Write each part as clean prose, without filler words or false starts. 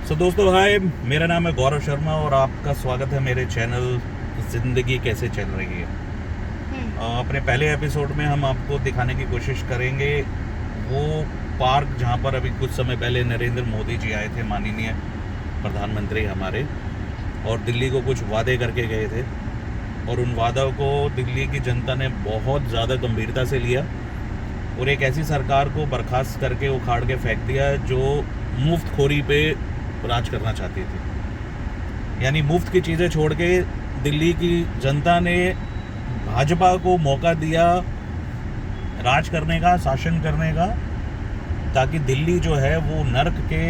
दोस्तों हाय, मेरा नाम है गौरव शर्मा और आपका स्वागत है मेरे चैनल ज़िंदगी कैसे चल रही है। अपने पहले एपिसोड में हम आपको दिखाने की कोशिश करेंगे वो पार्क जहाँ पर अभी कुछ समय पहले नरेंद्र मोदी जी आए थे, माननीय प्रधानमंत्री हमारे, और दिल्ली को कुछ वादे करके गए थे और उन वादों को दिल्ली की जनता ने बहुत ज़्यादा गंभीरता से लिया और एक ऐसी सरकार को बर्खास्त करके उखाड़ के फेंक दिया जो मुफ्तखोरी पे राज करना चाहती थी। यानी मुफ्त की चीज़ें छोड़ के दिल्ली की जनता ने भाजपा को मौका दिया राज करने का, शासन करने का, ताकि दिल्ली जो है वो नर्क के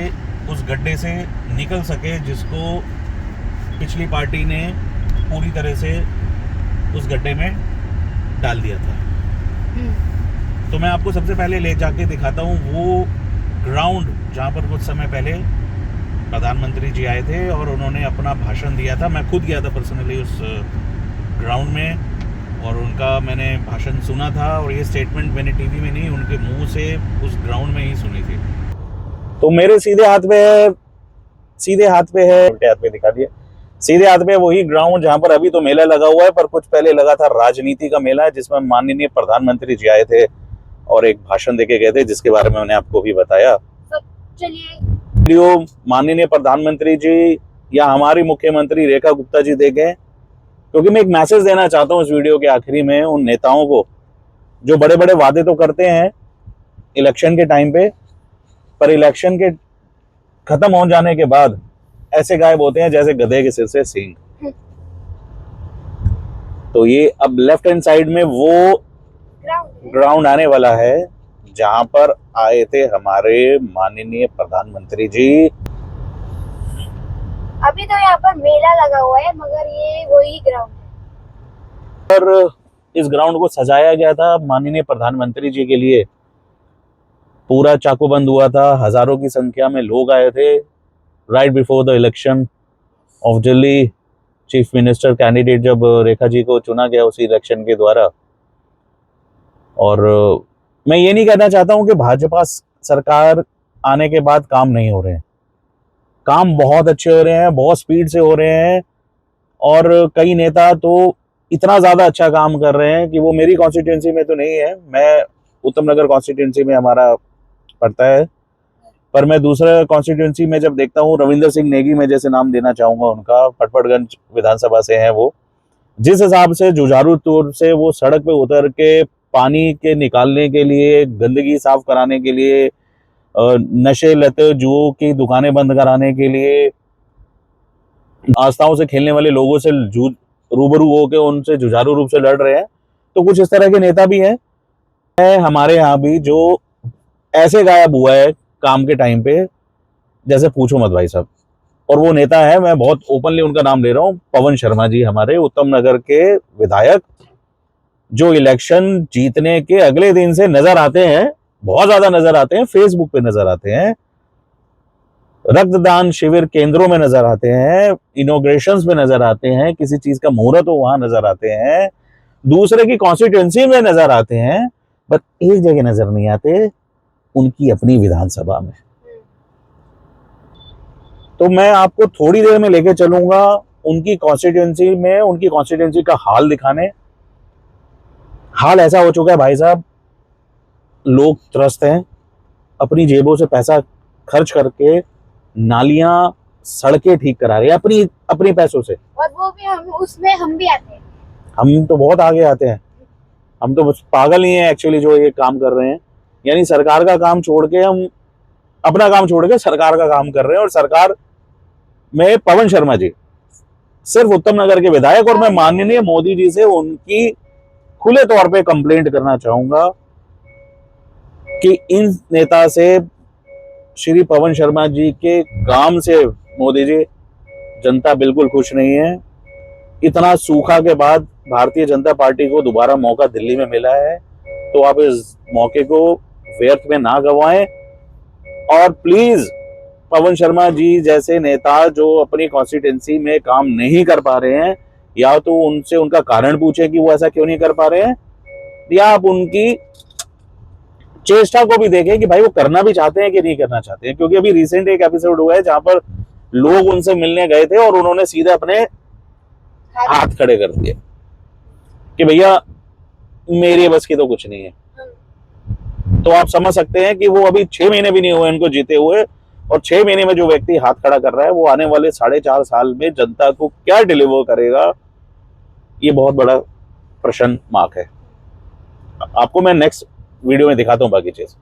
उस गड्ढे से निकल सके जिसको पिछली पार्टी ने पूरी तरह से उस गड्ढे में डाल दिया था। तो मैं आपको सबसे पहले ले जाके दिखाता हूँ वो ग्राउंड जहाँ पर कुछ समय पहले प्रधानमंत्री जी आए थे और उन्होंने अपना भाषण दिया था। मैं खुद गया था पर्सनली उस ग्राउंड में और उनका मैंने भाषण सुना था और ये स्टेटमेंट मैंने टीवी में नहीं, उनके मुंह से उस ग्राउंड में ही सुनी थी। तो मेरे सीधे हाथ पे है, उल्टे हाथ पे दिखा दिया, सीधे हाथ पे वही ग्राउंड जहाँ पर अभी तो मेला लगा हुआ है, पर कुछ पहले लगा था राजनीति का मेला, जिसमें माननीय प्रधानमंत्री जी आए थे और एक भाषण देके गए थे, जिसके बारे में मैंने आपको भी बताया। चलिए वीडियो माननीय प्रधानमंत्री जी या हमारी मुख्यमंत्री रेखा गुप्ता जी देखें, क्योंकि मैं एक मैसेज देना चाहता हूँ इस वीडियो के आखिरी में उन नेताओं को जो बड़े बड़े वादे तो करते हैं इलेक्शन के टाइम पे, पर इलेक्शन के खत्म हो जाने के बाद ऐसे गायब होते हैं जैसे गधे के सिर से सींग। तो ये अब लेफ्ट हैंड साइड में वो ग्राउंड आने वाला है जहां पर आए थे हमारे माननीय प्रधानमंत्री जी। अभी तो यहाँ पर मेला लगा हुआ है, मगर ये वही ग्राउंड है। और इस ग्राउंड को सजाया गया था माननीय प्रधानमंत्री जी के लिए। पूरा चाकूबंद हुआ था, हजारों की संख्या में लोग आए थे right before the election of Delhi. Chief minister candidate जब रेखा जी को चुना गया उसी इलेक्शन के द्वारा। और मैं ये नहीं कहना चाहता हूं कि भाजपा सरकार आने के बाद काम नहीं हो रहे हैं, काम बहुत अच्छे हो रहे हैं, बहुत स्पीड से हो रहे हैं और कई नेता तो इतना ज़्यादा अच्छा काम कर रहे हैं कि वो मेरी कॉन्स्टिट्यूंसी में तो नहीं है, मैं उत्तम नगर कॉन्स्टिट्यूंसी में हमारा पड़ता है, पर मैं दूसरा कॉन्स्टिट्यूंसी में जब देखता हूँ, रविंद्र सिंह नेगी मैं जैसे नाम देना चाहूँगा उनका, पटपड़गंज विधानसभा से हैं वो, जिस हिसाब से जुझारू तौर से वो सड़क पे उतर के पानी के निकालने के लिए, गंदगी साफ कराने के लिए, नशे लते जुओं की दुकानें बंद कराने के लिए, आस्थाओं से खेलने वाले लोगों से रूबरू होकर उनसे जुझारू रूप से लड़ रहे हैं, तो कुछ इस तरह के नेता भी हैं हमारे यहाँ भी जो ऐसे गायब हुआ है काम के टाइम पे जैसे पूछो मत भाई साहब। और वो नेता है, मैं बहुत ओपनली उनका नाम ले रहा हूँ, पवन शर्मा जी, हमारे उत्तम नगर के विधायक, जो इलेक्शन जीतने के अगले दिन से नजर आते हैं, बहुत ज्यादा नजर आते हैं, फेसबुक पे नजर आते हैं, रक्तदान शिविर केंद्रों में नजर आते हैं, इनॉग्रेशंस में नजर आते हैं, किसी चीज का मुहूर्त हो वहां नजर आते हैं, दूसरे की कॉन्स्टिट्यूंसी में नजर आते हैं, बट एक जगह नजर नहीं आते, उनकी अपनी विधानसभा में। तो मैं आपको थोड़ी देर में लेके चलूंगा उनकी कॉन्स्टिट्यूंसी में, उनकी कॉन्स्टिट्यूंसी का हाल दिखाने। हाल ऐसा हो चुका है भाई साहब, लोग त्रस्त हैं, अपनी जेबों से पैसा खर्च करके नालियां, सड़कें ठीक करा रहे हैं अपनी पैसों से, और वो भी हम भी आते हैं। हम तो बहुत आगे आते हैं, हम तो पागल ही हैं एक्चुअली जो ये काम कर रहे हैं। यानी सरकार का काम छोड़ के हम अपना काम छोड़ के सरकार का काम कर रहे हैं। और सरकार में पवन शर्मा जी सिर्फ उत्तम नगर के विधायक, और मैं माननीय मोदी जी से उनकी खुले तौर पे कंप्लेंट करना चाहूंगा कि इन नेता से, श्री पवन शर्मा जी के काम से मोदी जी, जनता बिल्कुल खुश नहीं है। इतना सूखा के बाद भारतीय जनता पार्टी को दोबारा मौका दिल्ली में मिला है, तो आप इस मौके को व्यर्थ में ना गंवाएं। और प्लीज पवन शर्मा जी जैसे नेता जो अपनी कॉन्स्टिट्यूंसी में काम नहीं कर पा रहे हैं, या तो उनसे उनका कारण पूछे कि वो ऐसा क्यों नहीं कर पा रहे हैं, या आप उनकी चेष्टा को भी देखें कि भाई वो करना भी चाहते हैं कि नहीं करना चाहते हैं। क्योंकि अभी रिसेंट एक एपिसोड हुआ है जहां पर लोग उनसे मिलने गए थे और उन्होंने सीधे अपने हाथ खड़े कर दिए कि भैया मेरी बस की तो कुछ नहीं है। तो आप समझ सकते हैं कि वो अभी 6 महीने भी नहीं हुए उनको जीते हुए, और 6 महीने में जो व्यक्ति हाथ खड़ा कर रहा है वो आने वाले 4.5 साल में जनता को क्या डिलीवर करेगा, ये बहुत बड़ा प्रश्न मार्क है। आपको मैं नेक्स्ट वीडियो में दिखाता हूँ बाकी चीज।